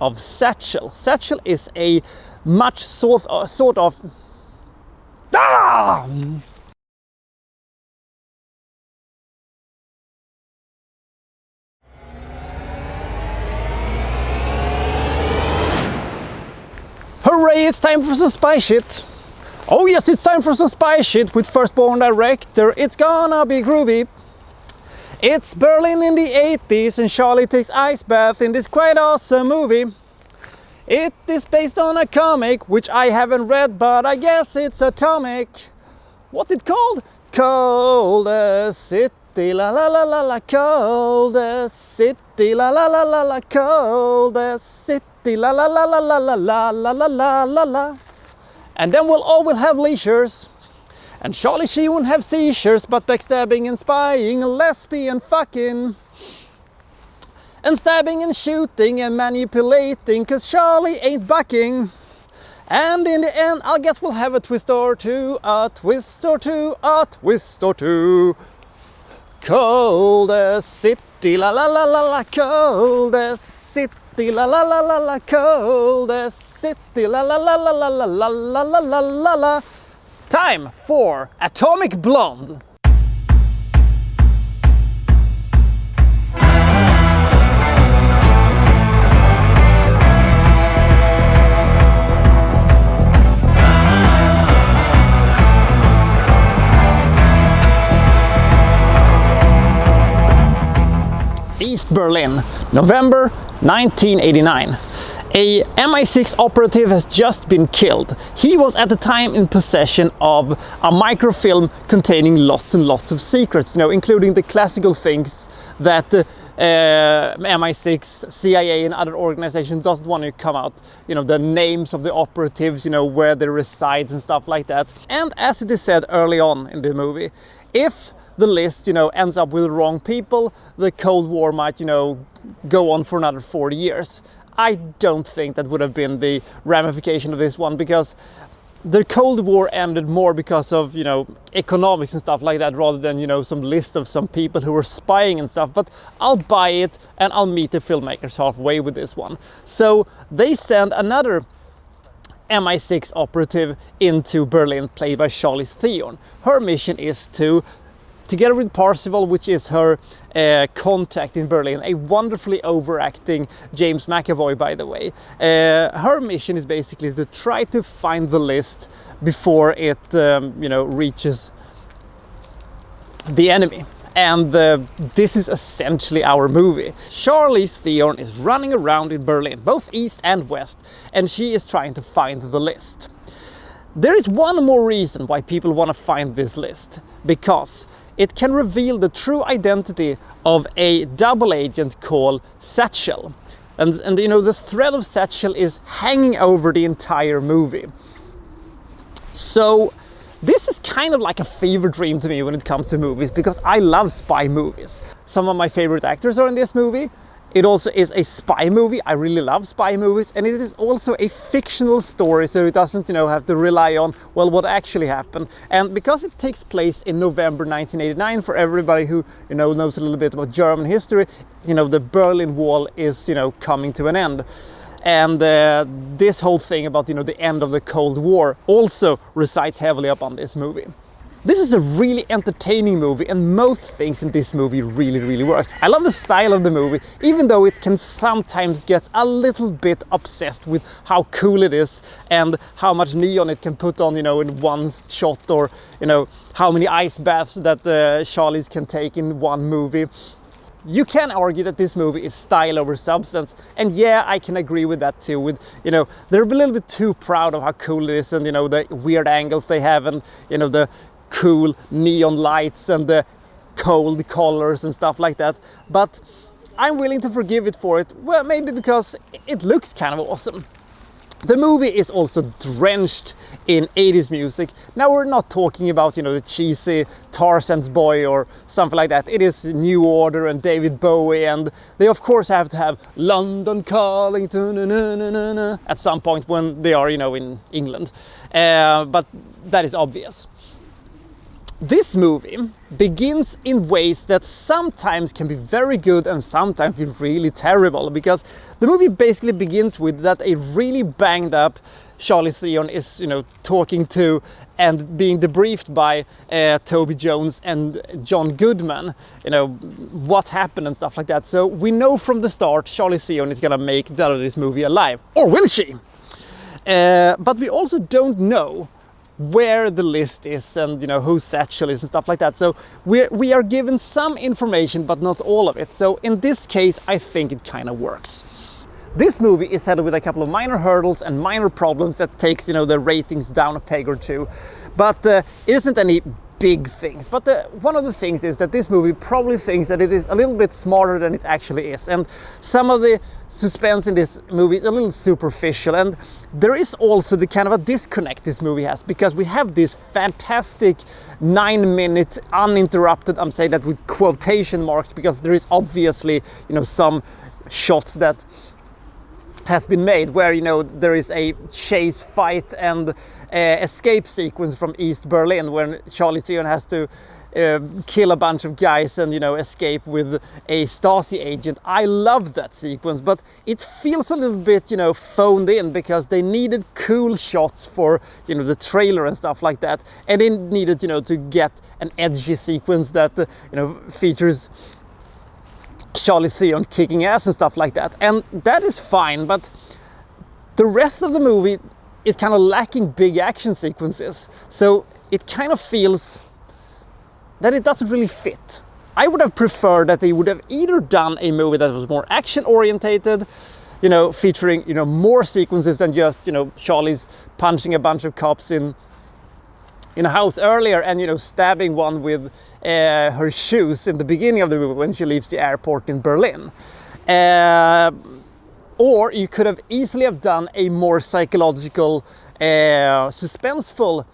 of Satchel. Satchel is a much sort of... Ah! Hooray, it's time for some spy shit! Oh yes, it's time for some spy shit with Firstborn director. It's gonna be groovy. It's Berlin in the 80s and Charlie takes ice bath in this quite awesome movie. It is based on a comic, which I haven't read, but I guess it's atomic. What's it called? Coldest city, la la la la la, coldest city, la la la la la, coldest city, la la la la la la la la la la la la. And then we'll all have leisures. And Charlie, she won't have seizures, but backstabbing and spying, lesbian fucking. And stabbing and shooting and manipulating, cause Charlie ain't bucking. And in the end, I guess we'll have a twist or two, a twist or two, a twist or two. Coldest city, la la la la la, coldest city, la la la la la, coldest city, la la la la la la la la la la la la. Time for Atomic Blonde. East Berlin, November 1989. A MI6 operative has just been killed. He was at the time in possession of a microfilm containing lots and lots of secrets, including the classical things that MI6, CIA and other organizations doesn't want to come out. The names of the operatives, where they reside and stuff like that. And as it is said early on in the movie, if the list, ends up with the wrong people, the Cold War might, go on for another 40 years. I don't think that would have been the ramification of this one, because the Cold War ended more because of, economics and stuff like that, rather than, some list of some people who were spying and stuff. But I'll buy it and I'll meet the filmmakers halfway with this one. So they send another MI6 operative into Berlin, played by Charlize Theron. Her mission is to, together with Parzival, which is her contact in Berlin, a wonderfully overacting James McAvoy, by the way. Her mission is basically to try to find the list before it, reaches the enemy. And this is essentially our movie. Charlize Theron is running around in Berlin, both east and west, and she is trying to find the list. There is one more reason why people want to find this list, because it can reveal the true identity of a double agent called Satchel. And the thread of Satchel is hanging over the entire movie. So this is kind of like a fever dream to me when it comes to movies, because I love spy movies. Some of my favorite actors are in this movie. It also is a spy movie. I really love spy movies, and it is also a fictional story, so it doesn't, have to rely on, well, what actually happened. And because it takes place in November 1989, for everybody who, knows a little bit about German history, the Berlin Wall is, coming to an end. And this whole thing about, the end of the Cold War also resides heavily upon this movie. This is a really entertaining movie, and most things in this movie really works. I love the style of the movie, even though it can sometimes get a little bit obsessed with how cool it is and how much neon it can put on, in one shot, or, how many ice baths that Charlize can take in one movie. You can argue that this movie is style over substance, and yeah, I can agree with that too. With they're a little bit too proud of how cool it is, and the weird angles they have, and the cool neon lights and the cold colors and stuff like that. But I'm willing to forgive it for it. Well, maybe because it looks kind of awesome. The movie is also drenched in 80s music. Now we're not talking about, the cheesy Tarzan's Boy or something like that. It is New Order and David Bowie, and they of course have to have London Calling at some point when they are, in England. But that is obvious. This movie begins in ways that sometimes can be very good and sometimes be really terrible, because the movie basically begins with that a really banged up Charlize Theron is, talking to and being debriefed by Toby Jones and John Goodman, what happened and stuff like that. So we know from the start Charlize Theron is gonna make it out of this movie alive, or will she? But we also don't know where the list is and who Satchel is and stuff like that. So we are given some information but not all of it. So in this case I think it kind of works. This movie is saddled with a couple of minor hurdles and minor problems that takes the ratings down a peg or two, but it isn't any big things. But one of the things is that this movie probably thinks that it is a little bit smarter than it actually is, and some of the suspense in this movie is a little superficial, and there is also the kind of a disconnect this movie has, because we have this fantastic 9-minute uninterrupted, I'm saying that with quotation marks, because there is obviously some shots that has been made where there is a chase fight and escape sequence from East Berlin when Charlize Theron has to kill a bunch of guys and escape with a Stasi agent. I love that sequence, but it feels a little bit phoned in, because they needed cool shots for the trailer and stuff like that, and they needed to get an edgy sequence that features Charlize Theron kicking ass and stuff like that, and that is fine, but the rest of the movie is kind of lacking big action sequences, so it kind of feels that it doesn't really fit. I would have preferred that they would have either done a movie that was more action orientated, featuring more sequences than just Charlie's punching a bunch of cops in a house earlier and stabbing one with her shoes in the beginning of the movie when she leaves the airport in Berlin. Or you could have easily have done a more psychological, suspenseful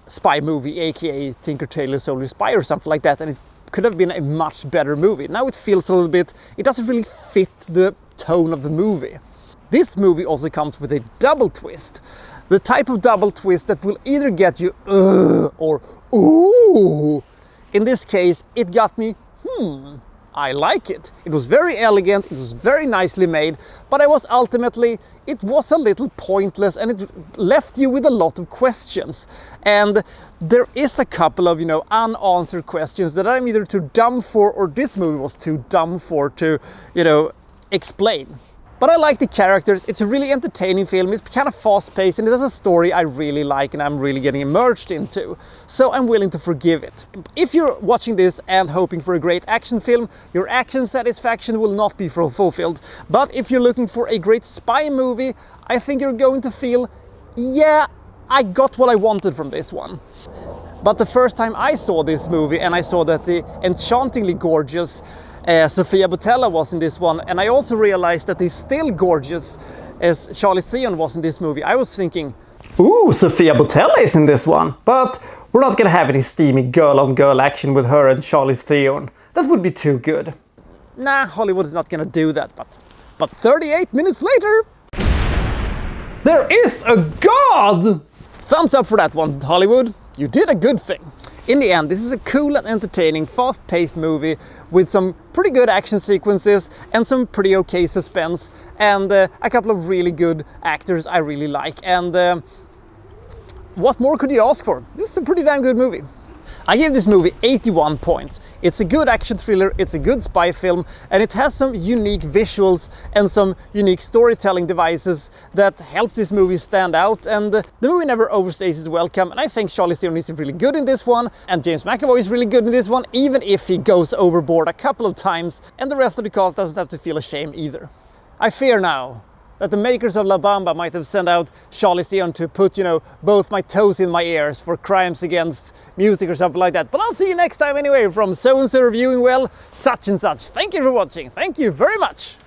spy movie, aka Tinker Tailor Soldier Spy or something like that, and it could have been a much better movie. Now it feels a little bit, it doesn't really fit the tone of the movie. This movie also comes with a double twist. The type of double twist that will either get you or ooh. In this case, it got me, I like it. It was very elegant, it was very nicely made, but it was a little pointless, and it left you with a lot of questions. And there is a couple of, unanswered questions that I'm either too dumb for, or this movie was too dumb for to, explain. But I like the characters, it's a really entertaining film, it's kind of fast-paced, and it has a story I really like and I'm really getting immersed into. So I'm willing to forgive it. If you're watching this and hoping for a great action film, your action satisfaction will not be fulfilled. But if you're looking for a great spy movie, I think you're going to feel, yeah, I got what I wanted from this one. But the first time I saw this movie and I saw that the enchantingly gorgeous Sofia Boutella was in this one, and I also realized that he's still gorgeous as Charlize Theron was in this movie, I was thinking, ooh, Sofia Boutella is in this one, but we're not gonna have any steamy girl-on-girl action with her and Charlize Theron. That would be too good. Nah, Hollywood is not gonna do that, but 38 minutes later, there is a god! Thumbs up for that one, Hollywood. You did a good thing. In the end, this is a cool and entertaining, fast-paced movie with some pretty good action sequences and some pretty okay suspense, and a couple of really good actors I really like. And what more could you ask for? This is a pretty damn good movie. I give this movie 81 points. It's a good action thriller, it's a good spy film, and it has some unique visuals and some unique storytelling devices that helps this movie stand out, and the movie never overstays its welcome, and I think Charlize Theron is really good in this one, and James McAvoy is really good in this one, even if he goes overboard a couple of times, and the rest of the cast doesn't have to feel ashamed either. I fear now that the makers of La Bamba might have sent out Charlize Theron to put, both my toes in my ears for crimes against music or something like that. But I'll see you next time anyway from So-and-so Reviewing Well, such and such. Thank you for watching. Thank you very much.